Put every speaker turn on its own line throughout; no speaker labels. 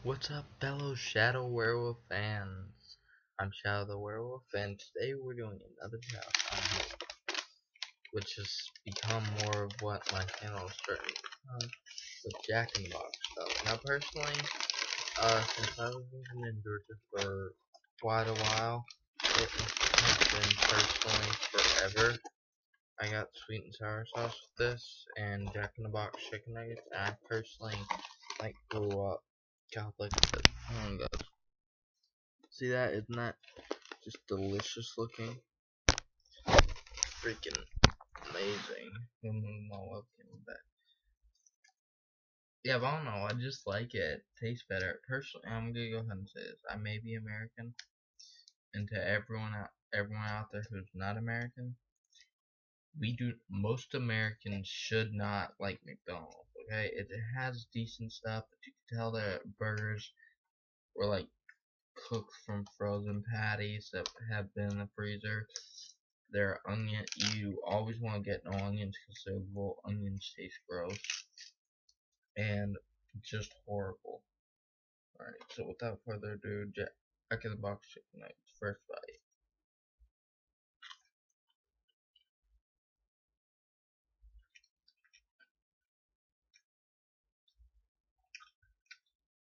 What's up, fellow Shadow Werewolf fans? I'm Shadow the Werewolf, and today we're doing another challenge, which has become more of what my channel is starting to become, with Jack in the Box stuff. Now, personally, since I was living in Georgia for quite a while, it has been personally forever. I got sweet and sour sauce with this, and Jack in the Box chicken nuggets, and I personally, grew up Catholic. Oh my god. See that? Isn't that just delicious looking? Freaking amazing. My webcam back. Yeah, but I don't know. I just like it. Tastes better. Personally, I'm gonna go ahead and say this. I may be American, and to everyone out there who's not American, most Americans should not like McDonald's. Okay, it has decent stuff, but you can tell that burgers were like cooked from frozen patties that have been in the freezer. Their onion, you always want to get no onions because their little onions taste gross and just horrible. Alright, so without further ado, Jack in the Box chicken nuggets, first bite.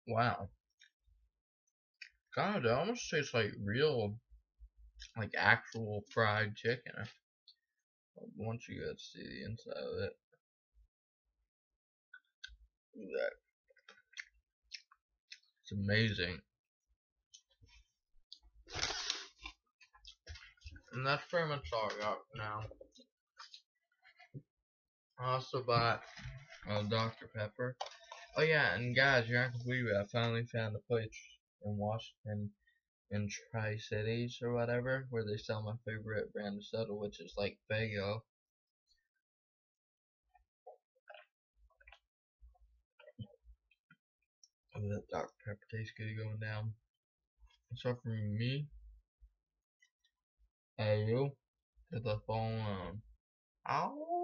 Wow, kind of almost tastes like real, like actual fried chicken. Once you guys see the inside of it, look at that. It's amazing. And that's pretty much all I got for now. I also bought Dr. Pepper. Oh yeah, and guys, you're not gonna believe it. I finally found a place in Washington, in Tri-Cities or whatever, where they sell my favorite brand of soda, which is like Fago. Oh, that Dr. Pepper tastes good going down. So for me, hey you, to the phone. Ow.